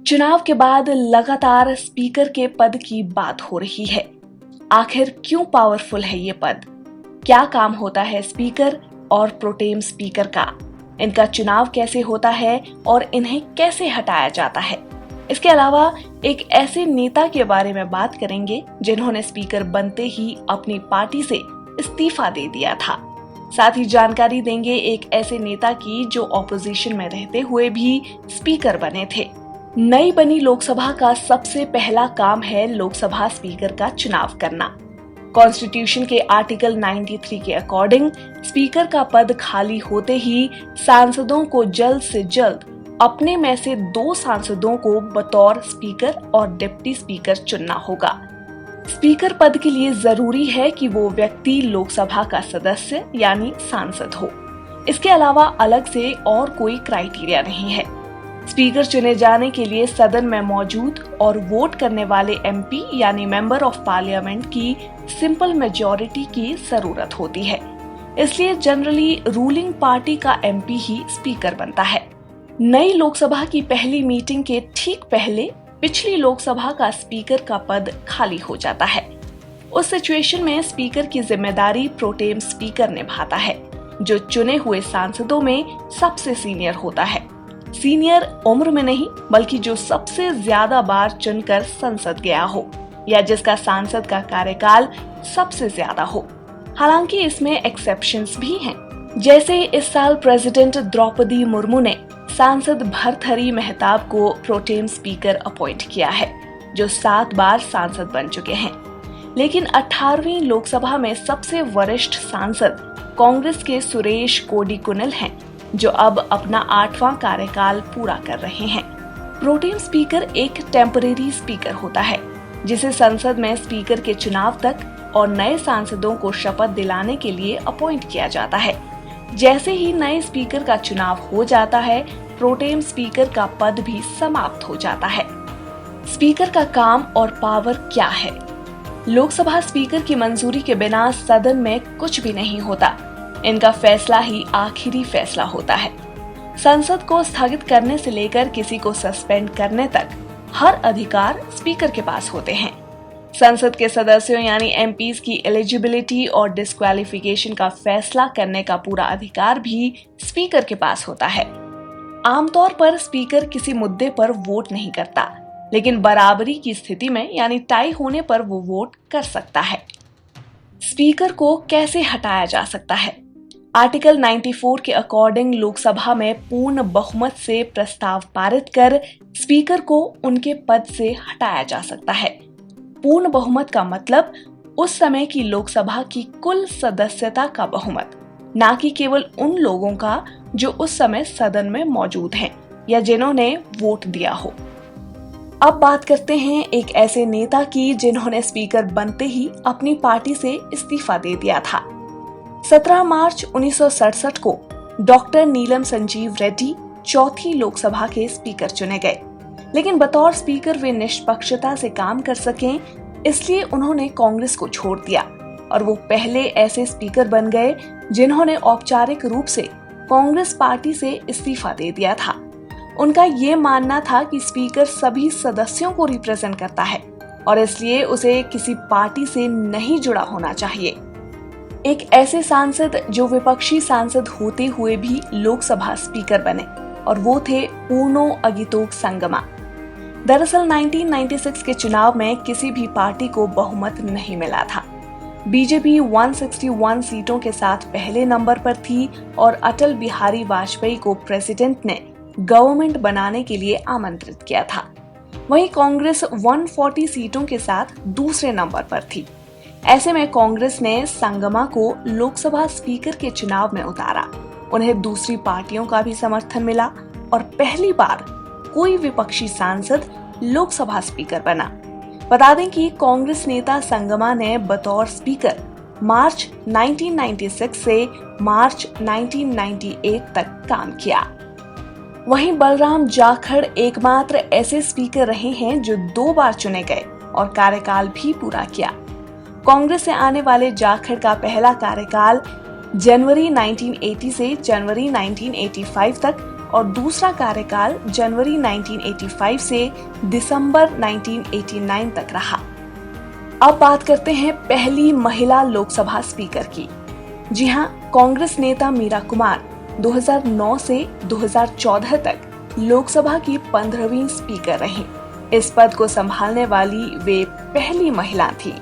चुनाव के बाद लगातार स्पीकर के पद की बात हो रही है। आखिर क्यों पावरफुल है ये पद? क्या काम होता है स्पीकर और प्रोटेम स्पीकर का? इनका चुनाव कैसे होता है और इन्हें कैसे हटाया जाता है? इसके अलावा एक ऐसे नेता के बारे में बात करेंगे जिन्होंने स्पीकर बनते ही अपनी पार्टी से इस्तीफा दे दिया था। साथ ही जानकारी देंगे एक ऐसे नेता की जो ऑपोजिशन में रहते हुए भी स्पीकर बने थे। नई बनी लोकसभा का सबसे पहला काम है लोकसभा स्पीकर का चुनाव करना। कॉन्स्टिट्यूशन के आर्टिकल 93 के अकॉर्डिंग स्पीकर का पद खाली होते ही सांसदों को जल्द से जल्द अपने में से 2 सांसदों को बतौर स्पीकर और डिप्टी स्पीकर चुनना होगा। स्पीकर पद के लिए जरूरी है कि वो व्यक्ति लोकसभा का सदस्य यानी सांसद हो। इसके अलावा अलग से और कोई क्राइटेरिया नहीं है। स्पीकर चुने जाने के लिए सदन में मौजूद और वोट करने वाले एमपी यानी मेंबर ऑफ पार्लियामेंट की सिंपल मेजॉरिटी की जरूरत होती है। इसलिए जनरली रूलिंग पार्टी का एमपी ही स्पीकर बनता है। नई लोकसभा की पहली मीटिंग के ठीक पहले पिछली लोकसभा का स्पीकर का पद खाली हो जाता है। उस सिचुएशन में स्पीकर की जिम्मेदारी प्रोटेम स्पीकर निभाता है, जो चुने हुए सांसदों में सबसे सीनियर होता है। सीनियर उम्र में नहीं, बल्कि जो सबसे ज्यादा बार चुनकर संसद गया हो या जिसका सांसद का कार्यकाल सबसे ज्यादा हो। हालांकि इसमें एक्सेप्शंस भी हैं। जैसे इस साल प्रेसिडेंट द्रौपदी मुर्मू ने सांसद भर्तृहरि मेहताब को प्रोटेम स्पीकर अपॉइंट किया है, जो 7 बार सांसद बन चुके हैं। लेकिन 18वीं लोकसभा में सबसे वरिष्ठ सांसद कांग्रेस के सुरेश कोडिकुनिल हैं, जो अब अपना 8वां कार्यकाल पूरा कर रहे हैं। प्रोटेम स्पीकर एक टेम्परेरी स्पीकर होता है, जिसे संसद में स्पीकर के चुनाव तक और नए सांसदों को शपथ दिलाने के लिए अपॉइंट किया जाता है। जैसे ही नए स्पीकर का चुनाव हो जाता है, प्रोटेम स्पीकर का पद भी समाप्त हो जाता है। स्पीकर का काम और पावर क्या है? लोकसभा स्पीकर की मंजूरी के बिना सदन में कुछ भी नहीं होता। इनका फैसला ही आखिरी फैसला होता है। संसद को स्थगित करने से लेकर किसी को सस्पेंड करने तक हर अधिकार स्पीकर के पास होते हैं। संसद के सदस्यों यानी एमपीज की एलिजिबिलिटी और डिस्क्वालिफिकेशन का फैसला करने का पूरा अधिकार भी स्पीकर के पास होता है। आमतौर पर स्पीकर किसी मुद्दे पर वोट नहीं करता, लेकिन बराबरी की स्थिति में यानी टाई होने पर वो वोट कर सकता है। स्पीकर को कैसे हटाया जा सकता है? आर्टिकल 94 के अकॉर्डिंग लोकसभा में पूर्ण बहुमत से प्रस्ताव पारित कर स्पीकर को उनके पद से हटाया जा सकता है। पूर्ण बहुमत का मतलब उस समय की लोकसभा की कुल सदस्यता का बहुमत, ना कि केवल उन लोगों का जो उस समय सदन में मौजूद हैं या जिन्होंने वोट दिया हो। अब बात करते हैं एक ऐसे नेता की जिन्होंने स्पीकर बनते ही अपनी पार्टी से इस्तीफा दे दिया था। 17 मार्च 1967 को डॉक्टर नीलम संजीव रेड्डी 4थी लोकसभा के स्पीकर चुने गए, लेकिन बतौर स्पीकर वे निष्पक्षता से काम कर सकें, इसलिए उन्होंने कांग्रेस को छोड़ दिया और वो पहले ऐसे स्पीकर बन गए जिन्होंने औपचारिक रूप से कांग्रेस पार्टी से इस्तीफा दे दिया था। उनका ये मानना था कि स्पीकर सभी सदस्यों को रिप्रेजेंट करता है और इसलिए उसे किसी पार्टी से नहीं जुड़ा होना चाहिए। एक ऐसे सांसद जो विपक्षी सांसद होते हुए भी लोकसभा स्पीकर बने, और वो थे पूर्णो अगितोक संगमा। दरअसल 1996 के चुनाव में किसी भी पार्टी को बहुमत नहीं मिला था। बीजेपी 161 सीटों के साथ पहले नंबर पर थी और अटल बिहारी वाजपेयी को प्रेसिडेंट ने गवर्नमेंट बनाने के लिए आमंत्रित किया था। वहीं कांग्रेस 140 सीटों के साथ दूसरे नंबर पर थी। ऐसे में कांग्रेस ने संगमा को लोकसभा स्पीकर के चुनाव में उतारा। उन्हें दूसरी पार्टियों का भी समर्थन मिला और पहली बार कोई विपक्षी सांसद लोकसभा स्पीकर बना। बता दें कि कांग्रेस नेता संगमा ने बतौर स्पीकर मार्च 1996 से मार्च 1998 तक काम किया। वहीं बलराम जाखड़ एकमात्र ऐसे स्पीकर रहे हैं जो 2 बार चुने गए और कार्यकाल भी पूरा किया। कांग्रेस से आने वाले जाखड़ का पहला कार्यकाल जनवरी 1980 से जनवरी 1985 तक और दूसरा कार्यकाल जनवरी 1985 से दिसंबर 1989 तक रहा। अब बात करते हैं पहली महिला लोकसभा स्पीकर की। जी हां, कांग्रेस नेता मीरा कुमार 2009 से 2014 तक लोकसभा की 15वीं स्पीकर रहीं। इस पद को संभालने वाली वे पहली महिला थी।